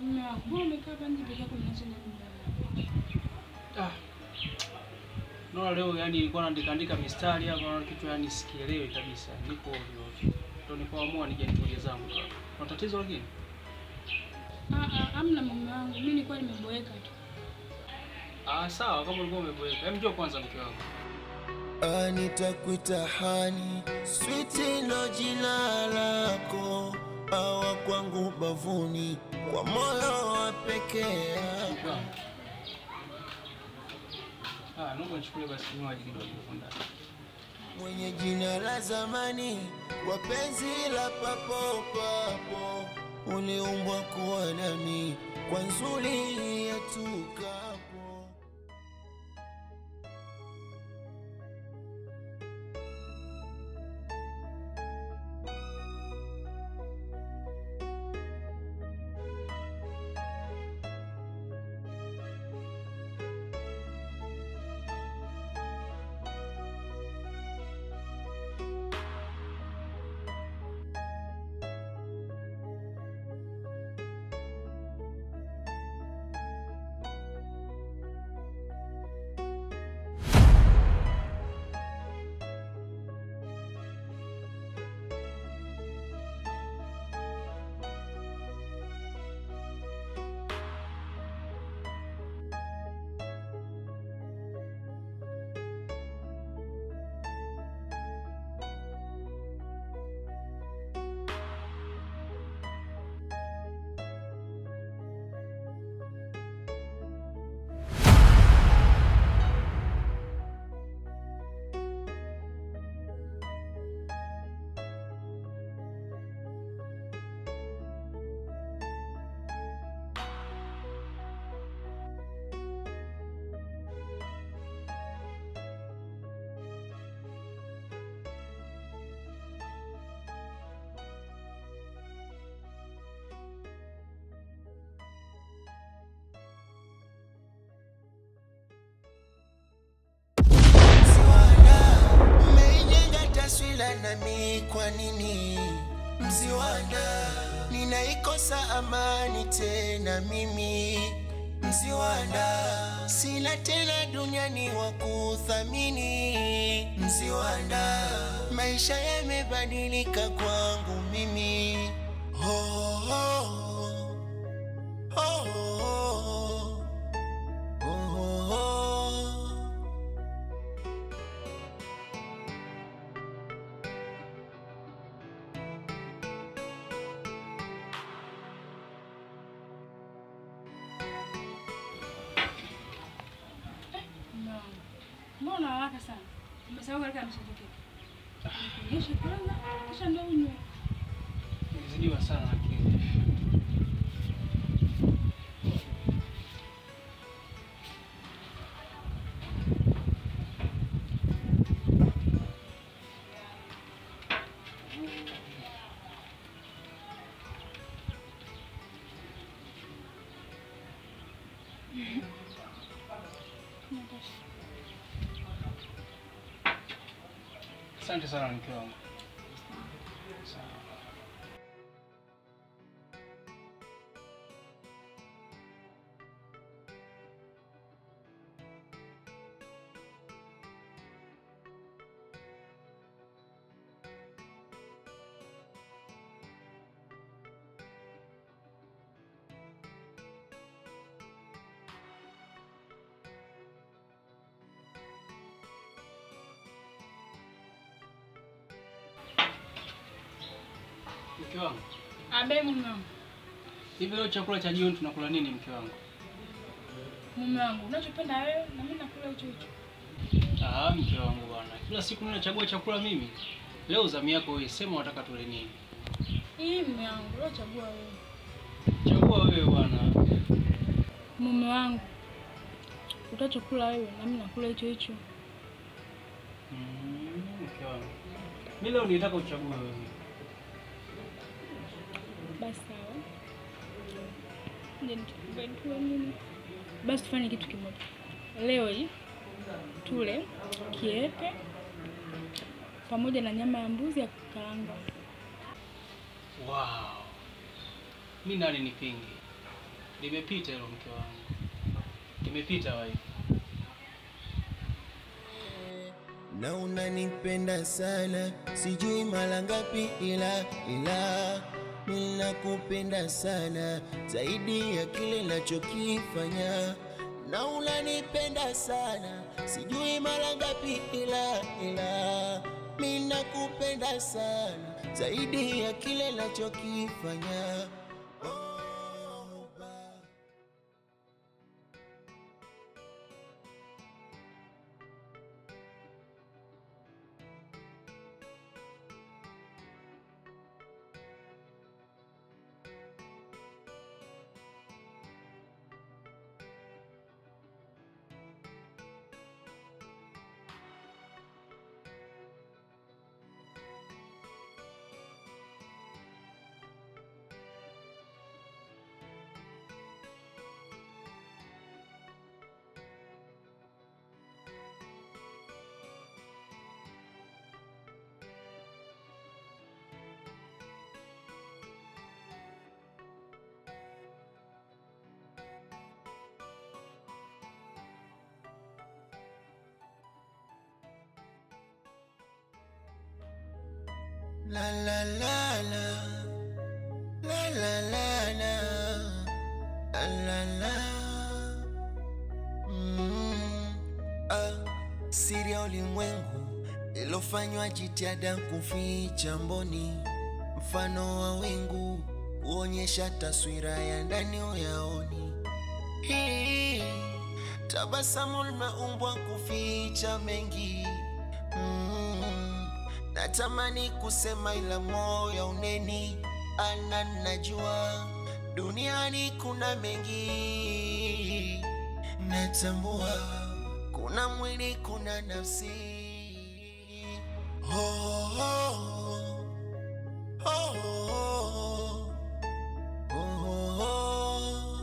Mbona umekaa hapa nje peke yako mnaanza nini? Naona leo yani nilikuwa naandika mistari hapa na kitu yani sikielewi kabisa. Niko ovyo. Ndio nikaamua nije nitulie zangu. Kuna tatizo lakini? Hamna mume wangu. Mimi nilikuwa nimeboeka tu. Sawa kama ulikuwa umeboeka. Hebu njoo kwanza mke wangu. Nitakuita hani, sweet ndo jina lako, awa kwangu bavuni, kwa moyo wa pekee yako. Naomba nichukue basi kinywaji kidogo ndani. Mwenye jina la zamani, wapenzi la papo papo, uliumbwa kuwa nami, kwa nzuri yetu kapo. Nami kwa nini Mziwanda, ninaikosa amani tena mimi Mziwanda, sina tena duniani wa kuthamini Mziwanda, maisha yamebadilika kwangu mimi. Mbona haraka sana? Umesahau katika mshitokeke. Nishe kwanza, kisha ndio unywe. Nizidiwa sana lakini. Asante sana mke wangu. Mke wangu. Mume wangu. Hivi leo chakula cha jioni tunakula nini mke wangu? Mume wangu, unachopenda wewe na mimi nakula hicho hicho. Mke wangu bwana. Kila siku ninachagua chakula mimi. Leo zamu yako wewe, sema unataka tule nini? Mume wangu, leo chagua wewe. Chagua wewe bwana. Mume wangu. Utachokula wewe na mimi nakula hicho hicho. Mke wangu. Mimi leo nitaka uchague wewe. Basi sawa. Ndio nitakupa nini? Basi tufanye kitu kimoja. Leo hii tule kiepe pamoja na nyama ya mbuzi ya kukaanga. Wow. Mimi nani nipinge? Limepita hilo mke wangu. Limepita wife. Na unanipenda sana, sijui mara ngapi ila mimi nakupenda sana zaidi ya kile ninachokifanya. Na unanipenda sana, sijui mara ngapi ila mimi nakupenda sana zaidi ya kile ninachokifanya. La la la la, la la la la, la la. Siri ya ulimwengu ilofanywa jitihada kuficha mboni, mfano wa wingu uonyesha taswira ya ndani uyaoni. Tabasamu limeumbwa kuficha mengi. Natamani kusema ila moyo uneni, najua duniani kuna mengi. Natambua kuna mwili, kuna nafsi. Oh, oh, oh, oh, oh, oh, oh.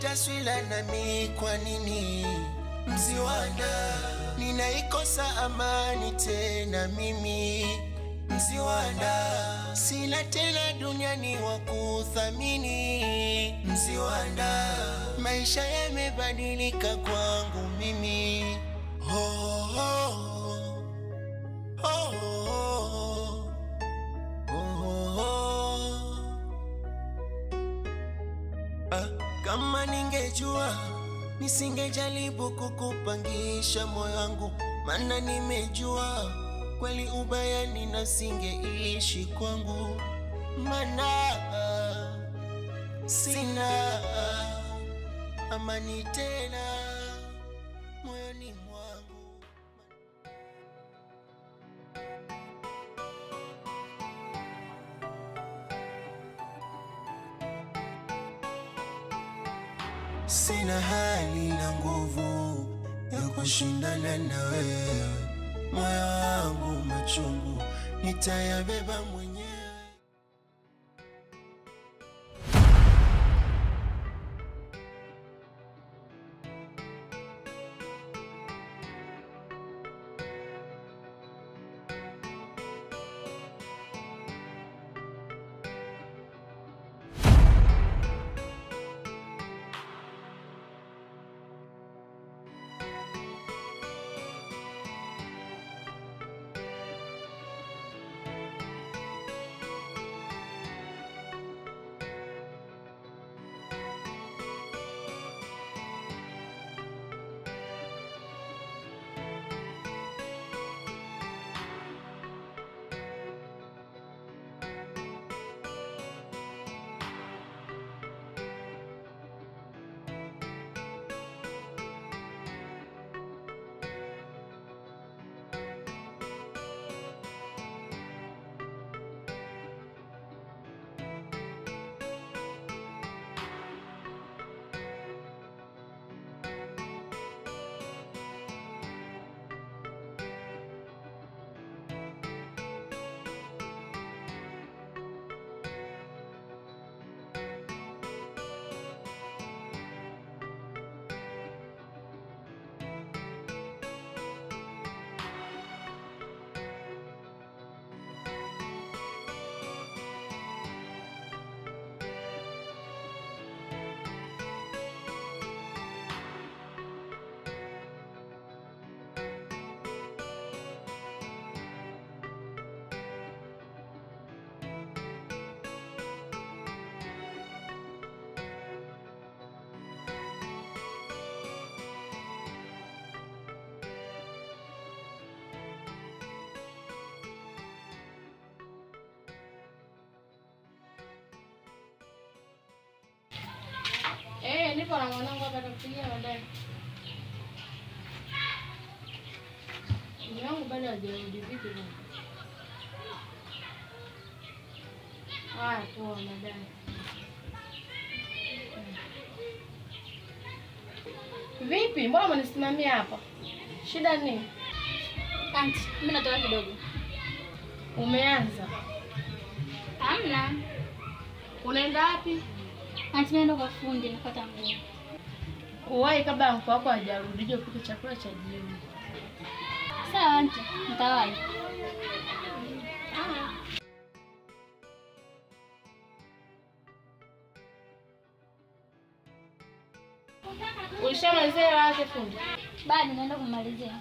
Taswira nami kwa nini Mziwanda, ninaikosa amani tena mimi Mziwanda, sina tena duniani wa kuthamini Mziwanda, maisha yamebadilika kwangu mimi. Oh, oh, oh, oh, oh, oh, oh. Kama ningejua nisingejaribu kukupangisha moyo wangu, maana nimejua kweli ubaya ninasingeishi kwangu, maana sina amani tena moyoni mwangu. Sina hali na nguvu ya kushindana na wewe, moyo wangu machungu nitayabeba mwenyewe. Nipo na mwanangu hapa atakupigia baadaye. Mwanangu bado hajarudi vipi bwana? Poa baadaye. Vipi? Mbona umenisimamia hapa? Shida nini? Auntie, mimi natoka kidogo. Umeanza? Hamna. Unaenda wapi? Auntie, naenda kwa fundi nipata nguo. Uwahi kabla mko wako hajarudi, je, upike chakula cha jioni. Sawa auntie, nitawahi. Ulishamalizia wake fundi? Bado naenda kumalizia.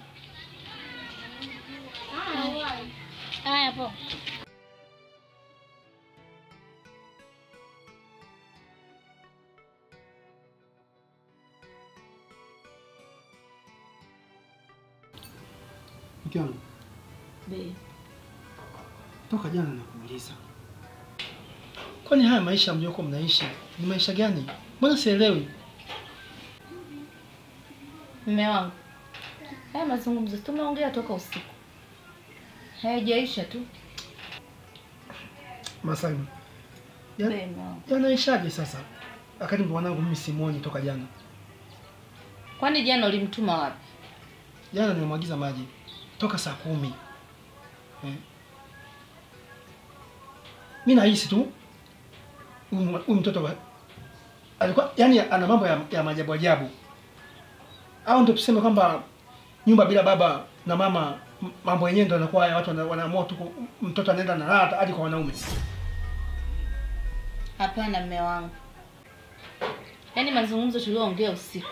Haya poa. Mke wangu. Be. Toka jana nakuuliza. Kwani haya maisha mlioko mnaishi ni maisha gani? Mbona sielewi? Mume wangu. Haya mazungumzo tumeongea toka usiku. Hayajaisha tu. Masaibu. Yanaishaje sasa? Wakati mwanangu mimi simuoni toka jana. Kwani jana ulimtuma wapi? Jana nilimwagiza maji toka saa 10. Mimi nahisi tu huyu mtoto alikuwa yani ana mambo ya maajabu ajabu. Au ndio tuseme kwamba nyumba bila baba na mama mambo yenyewe ndio yanakuwa watu wanaamua tu mtoto anaenda na raha hadi kwa wanaume. Hapana mume wangu. Yaani mazungumzo tulioongea usiku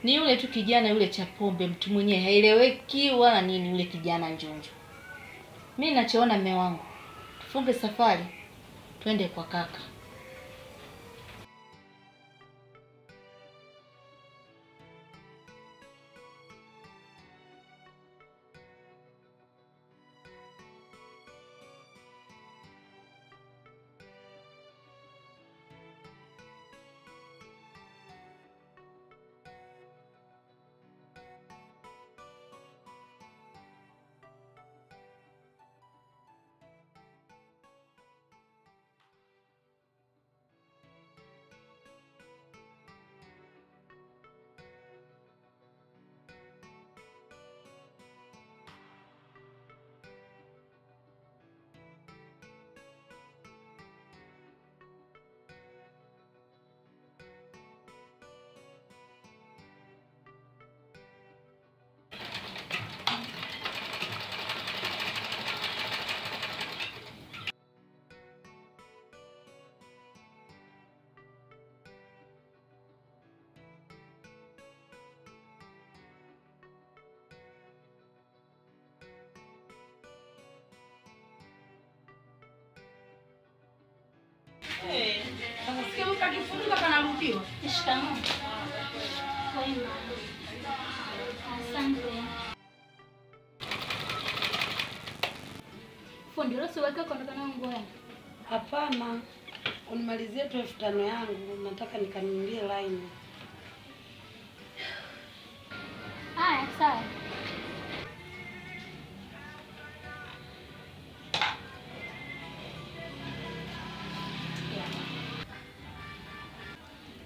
ni yule tu kijana yule cha pombe, mtu mwenyewe haeleweki wala nini, yule kijana njonjo. Mimi ninachoona mume wangu, tufunge safari twende kwa kaka. Sasa sikia ukakifunga kanarudiwa. Shikamoo. Kwema. Asante. Fundi, leo siweke kuondoka na nguo yangu. Hapana. Unimalizie tu 5,000 yangu, nataka nikanunulie line. Haya, sawa.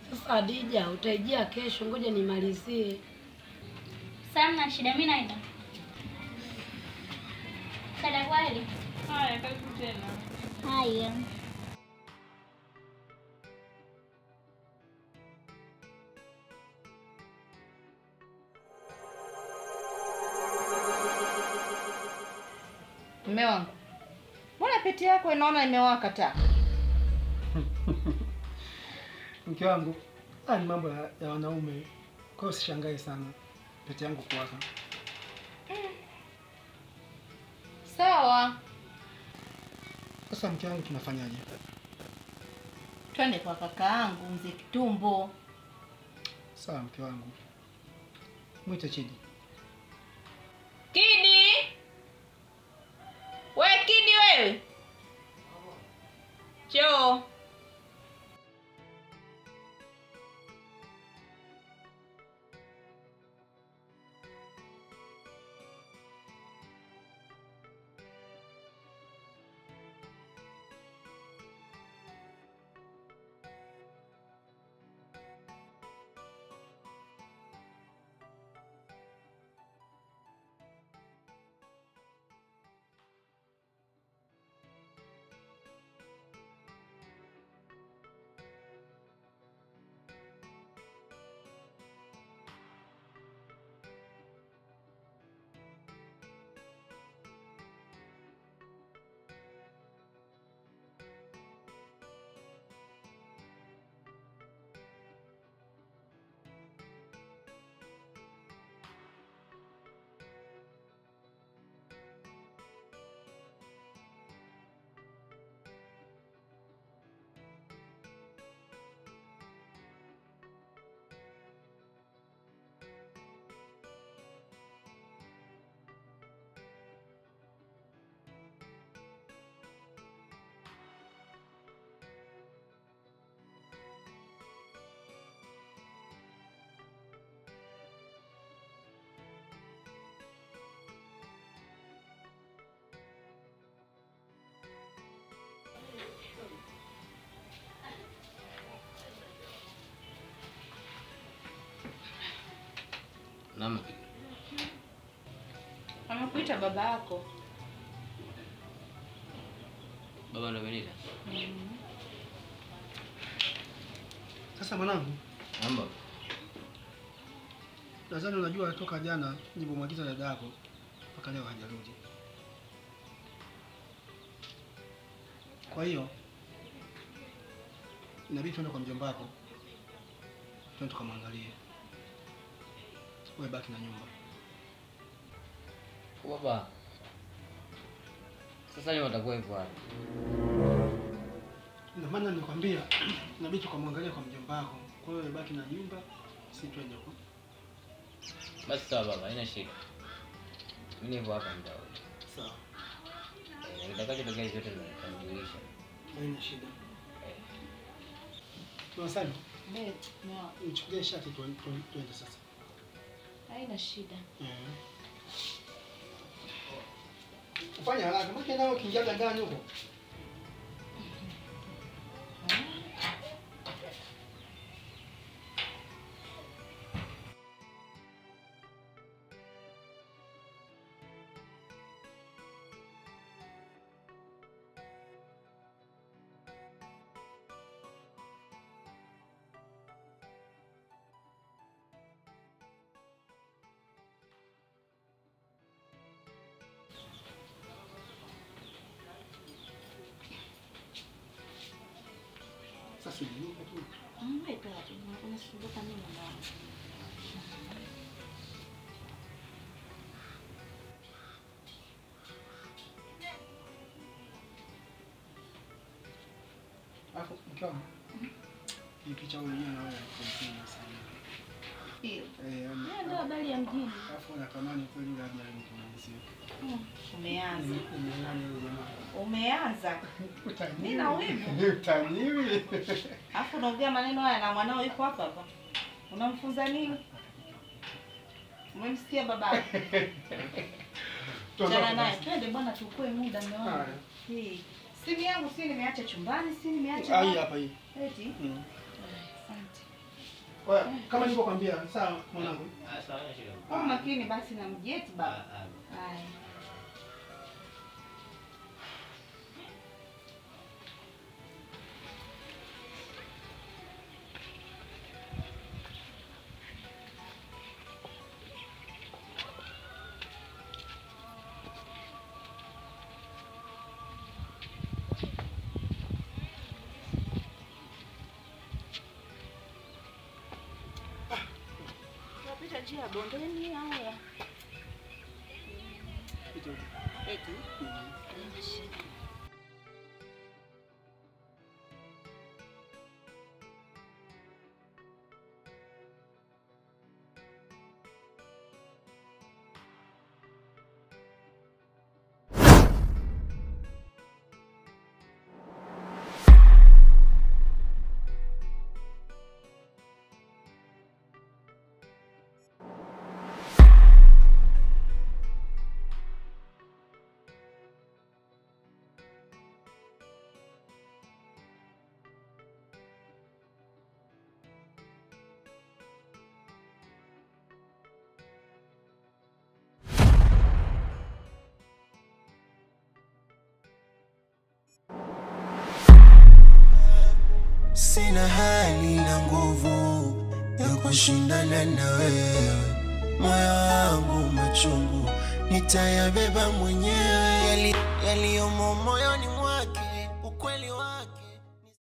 Sasa Adija, utaijia kesho, ngoja nimalizie. Sana shida, mimi naenda. Dada kweli? Haya, karibu tena. Haya. Mume wangu. Mbona pete yako inaona imewaka taa? Mke wangu, ni mambo ya wanaume. Kwa hiyo usishangae sana pete yangu kuwaka. Sawa. Sasa mke wangu tunafanyaje? Twende kwa kakaangu Mzee Kitumbo. Sawa mke wangu. Mwite Chidi. Kidi! We Kidi wewe. Njoo. Mama. Amekuita baba yako. Baba ndo ameniita. Sasa mwanangu, Mambo. nadhani unajua toka jana nilipomwagiza dada yako mpaka leo hajarudi. Kwa hiyo inabidi tuende kwa mjomba wako. Twende tukamwangalie. Wewe baki na nyumba. Baba. Sasa leo utakuwa hivyo hapo. Ndio maana nilikwambia inabidi tukamwangalie kwa mjomba wako. Kwa hiyo baki na nyumba, si twende huko. Basi sawa baba, haina shida. Mimi nipo hapa muda wote. Sawa. Nitakachotokea yote nitakujulisha. Haina shida. Tunasema nichukulie shati tuende sasa. Haina shida. Ufanya haraka, maana nao kinjaga ndani huko. Sasa ndio tu. Unasumbuka nini mama? Alafu mkiwa nikicha mwenyewe na wewe kumpiga sana. Hiyo. Ndio habari ya mjini. Alafu natamani kweli labda nikumalizie. Umeanza. Jamaa. Umeanza. Utani. Mimi na wivu. Utaniwi. Alafu unaongea maneno haya na mwanao yuko hapa hapa. Unamfunza nini? Umemsikia baba? Chana naye. Twende bwana tukue muda mmeona. Hii. Simu yangu si nimeacha chumbani, si nimeacha. Hii hapa hii. Eti? Asante. Oya, kama nilivyokuambia, sawa mwanangu. Sawa, haina shida. Kwa makini basi na mjeti baba. Haya. Unapita njia ya bondeni au ya? Eti? Sina hali na nguvu ya kushindana na wewe, moyo wangu machungu nitayabeba mwenyewe, yaliyomo moyoni